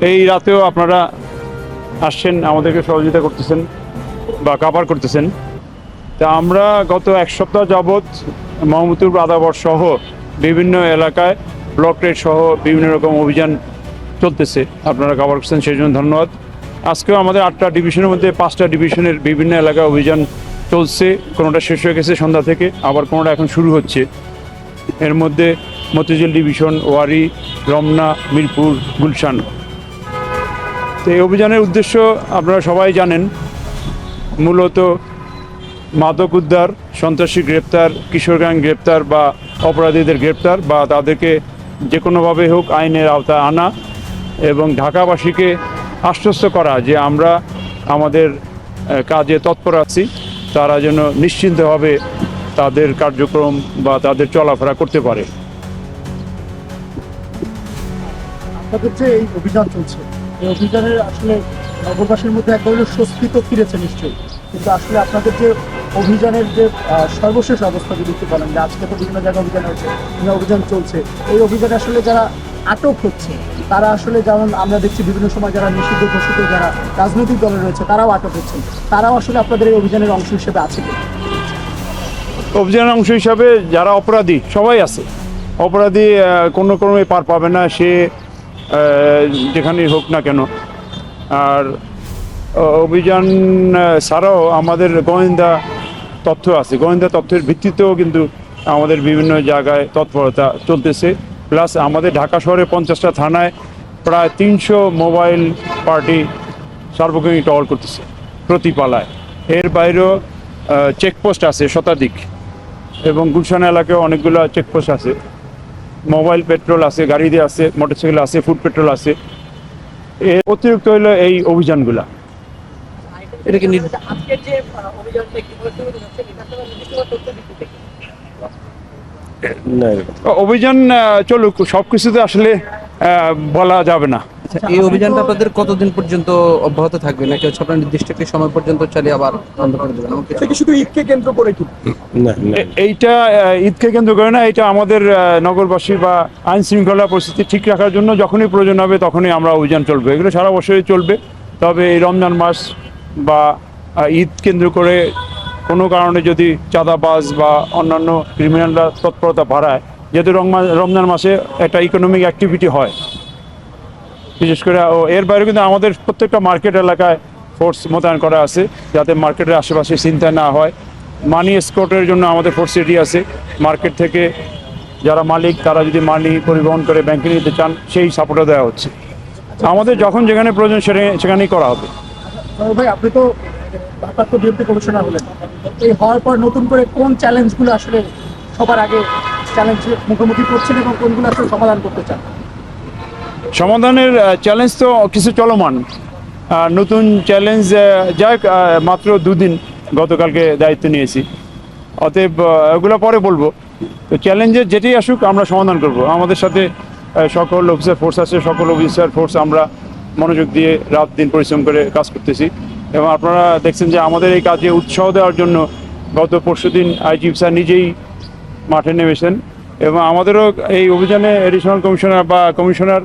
এই রাতেও আপনারা আসছেন, আমাদেরকে সহযোগিতা করতেছেন বা কাভার করতেছেন। তা আমরা গত এক সপ্তাহ যাবৎ মোহাম্মদপুর আদাবর সহ বিভিন্ন এলাকায় ব্লক রেড সহ বিভিন্ন রকম অভিযান চলতেছে, আপনারা কাভার করছেন, সেই জন্য ধন্যবাদ। আজকেও আমাদের 8টা ডিভিশনের মধ্যে 5টা ডিভিশনের বিভিন্ন এলাকায় অভিযান চলছে, কোনোটা শেষ হয়ে গেছে সন্ধ্যা থেকে, আবার কোনোটা এখন শুরু হচ্ছে। এর মধ্যে মতিঝিল ডিভিশন, ওয়ারি, রমনা, মিরপুর, গুলশান। তো এই অভিযানের উদ্দেশ্য আপনারা সবাই জানেন, মূলত মাদক উদ্ধার, সন্ত্রাসী গ্রেপ্তার, কিশোর গ্যাং গ্রেপ্তার বা অপরাধীদের গ্রেপ্তার বা তাদেরকে যে কোনোভাবে হোক আইনের আওতায় আনা এবং ঢাকাবাসীকে আশ্বস্ত করা যে আমরা আমাদের কাজে তৎপর আছি, তারা যেন নিশ্চিন্তভাবে তাদের কার্যক্রম বা তাদের চলাফেরা করতে পারে। আপনাদের যে এই অভিযান চলছে, এই অভিযানের আসলে নগরবাসীর মধ্যে এক ধরনের স্বস্তি তো ফিরেছে নিশ্চয়ই, কিন্তু আসলে আপনাদের যে অভিযানের যে সর্বশেষ অবস্থা যদি একটু বলেন, যে আজকে তো বিভিন্ন জায়গায় অভিযান হয়েছে, বিভিন্ন অভিযান চলছে, এই অভিযানে আসলে যারা আটক হচ্ছে তারা আসলে, যেমন আমরা দেখছি বিভিন্ন সময় যারা নিষিদ্ধ ঘোষিত যারা রাজনৈতিক দলে রয়েছে তারাও আটক হচ্ছেন, তারাও আসলে আপনাদের এই অভিযানের অংশ হিসেবে আছে কি? অভিযানের অংশ হিসাবে যারা অপরাধী সবাই আছে। অপরাধী কোনো ক্রমে পার পাবে না, সে যেখানেই হোক না কেন। আর অভিযান ছাড়াও আমাদের গোয়েন্দা তথ্য আছে, গোয়েন্দা তথ্যের ভিত্তিতেও কিন্তু আমাদের বিভিন্ন জায়গায় তৎপরতা চলতেছে। প্লাস আমাদের ঢাকা শহরে 50টা থানায় প্রায় 300 মোবাইল পার্টি সার্বক্ষণিক টহল করতেছে প্রতি পালায়। এর বাইরেও চেকপোস্ট আছে শতাধিক, এবং গুলশান এলাকায় অনেকগুলো চেকপোস্ট আছে, মোবাইল পেট্রোল আছে, গাড়িতে আছে, মোটরসাইকেল আছে, ফুড পেট্রোল আছে। এর অতিরিক্ত হলো এই অভিযানগুলা। এটা কি আজকের যে অভিযানটা কিভাবে শুরু হচ্ছে এটা তো নির্দিষ্ট তথ্য ভিত্তিতে? অভিযান চলুক, সব কিছুতে আসলে বলা যাবে না। এই অভিযানটা আপনাদের কতদিন পর্যন্ত অব্যাহত থাকবে, নাকি হচ্ছে আপনার নির্দিষ্ট একটি সময় পর্যন্ত চালিয়ে আবার বন্ধ করে দেবেন? এটা কি শুধু ঈদকে কেন্দ্র করে কি? এইটা ঈদকে কেন্দ্র করে না, এটা আমাদের নগরবাসী বা আইন শৃঙ্খলা পরিস্থিতি ঠিক রাখার জন্য যখনই প্রয়োজন হবে তখনই আমরা অভিযান চলবে। এগুলো সারা বছরই চলবে, তবে এই রমজান মাস বা ঈদ কেন্দ্র করে কোনো কারণে যদি চাঁদাবাজ বা অন্যান্য ক্রিমিনালরা তৎপরতা বাড়ায়, যেহেতু রমজান মাসে একটা ইকোনমিক অ্যাক্টিভিটি হয় বিশেষ করে, এর বাইরে কিন্তু আমাদের প্রত্যেকটা মার্কেট এলাকায় ফোর্স মোতায়েন করা আছে যাতে মার্কেটের আশেপাশে চিন্তা না হয়। মানি এসকর্টের জন্য আমাদের ফোর্স রেডি আছে। মার্কেট থেকে যারা মালিক তারা যদি মানি পরিবহন করে ব্যাংকে নিতে চান, সেই সাপোর্টও দেওয়া হচ্ছে। আমাদের যখন যেখানে প্রয়োজন সেখানেই করা হবে। ভাই, আপনি তো ভারপ্রাপ্ত ডিএমপি কমিশনার হলেন, এই হওয়ার পর নতুন করে কোন চ্যালেঞ্জগুলো আসলে সবার আগে চ্যালেঞ্জের মুখোমুখি করছেন এবং কোনগুলো আসলে সমাধান করতে চান? সমাধানের চ্যালেঞ্জ তো কিছু চলমান, নতুন চ্যালেঞ্জ যাক, মাত্র 2 দিন গতকালকে দায়িত্ব নিয়েছি, অতএব ওগুলো পরে বলবো। তো চ্যালেঞ্জের যেটাই আসুক আমরা সমাধান করব। আমাদের সাথে সকল অফিসার ফোর্স আছে, সকল অফিসার ফোর্স আমরা মনোযোগ দিয়ে রাত দিন পরিশ্রম করে কাজ করতেছি। এবং আপনারা দেখছেন যে আমাদের এই কাজে উৎসাহ দেওয়ার জন্য গত পরশুদিন আইজিপি স্যার নিজেই মাঠে নেমেছেন, এবং আমাদেরও এই অভিযানে এডিশনাল কমিশনার বা কমিশনার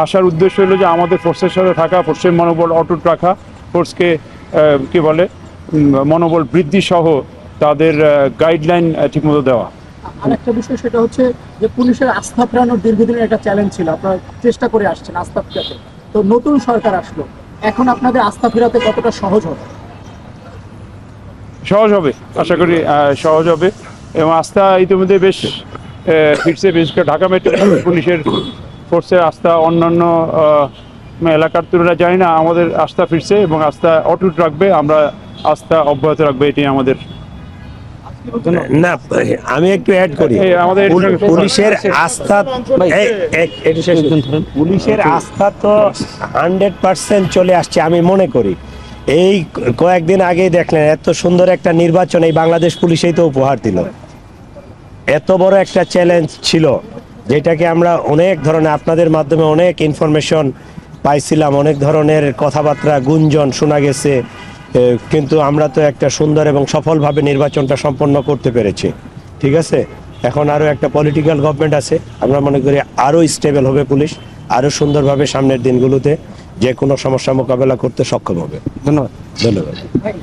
আসার উদ্দেশ্য হলো যে আমাদের ফোর্সের সাথে থাকা, ফোর্সের মনোবল অটুট রাখা, ফোর্সকে কী বলে মনোবল বৃদ্ধি সহ তাদের গাইডলাইন ঠিকমতো দেওয়া। আরেকটা বিষয় সেটা হচ্ছে যে পুলিশের আস্থা ফেরানোর দীর্ঘদিনের একটা চ্যালেঞ্জ ছিল, আপনারা চেষ্টা করে আসছেন আস্থা ফেরাতে। তো নতুন সরকার আসলো, এখন আপনাদের আস্থা ফেরাতে কতটা সহজ হবে? সহজ হবে, আশা করি সহজ হবে, এবং আস্থা ইতিমধ্যে বেশ ফিরছে। বিশেষ করে ঢাকা মেট্রো পুলিশের ফোর্সের আস্থা অন্যান্য এলাকার তুলনায় জানি না, আমাদের আস্থা ফিরছে এবং আস্থা অটুট রাখবে, আমরা আস্থা অব্যাহত রাখবে, এটি আমাদের। না, আমি একটু অ্যাড করি। আমাদের পুলিশের আস্থা, পুলিশের আস্থা তো 100% চলে আসছে আমি মনে করি। এই কয়েকদিন আগেই দেখলেন এত সুন্দর একটা নির্বাচন এই বাংলাদেশ পুলিশেই তো উপহার দিল। এত বড় একটা চ্যালেঞ্জ ছিল যেটাকে আমরা অনেক ধরনের আপনাদের মাধ্যমে অনেক ইনফরমেশন পাইছিলাম, অনেক ধরনের কথাবার্তা গুঞ্জন শোনা গেছে, কিন্তু আমরা তো একটা সুন্দর এবং সফলভাবে নির্বাচনটা সম্পন্ন করতে পেরেছি। ঠিক আছে, এখন আরও একটা পলিটিক্যাল গভর্নমেন্ট আছে, আমরা মনে করি আরও স্টেবল হবে পুলিশ। আরো সুন্দরভাবে সামনের দিনগুলোতে যে কোনো সমস্যা মোকাবেলা করতে সক্ষম হবে। ধন্যবাদ। ধন্যবাদ। ভাই,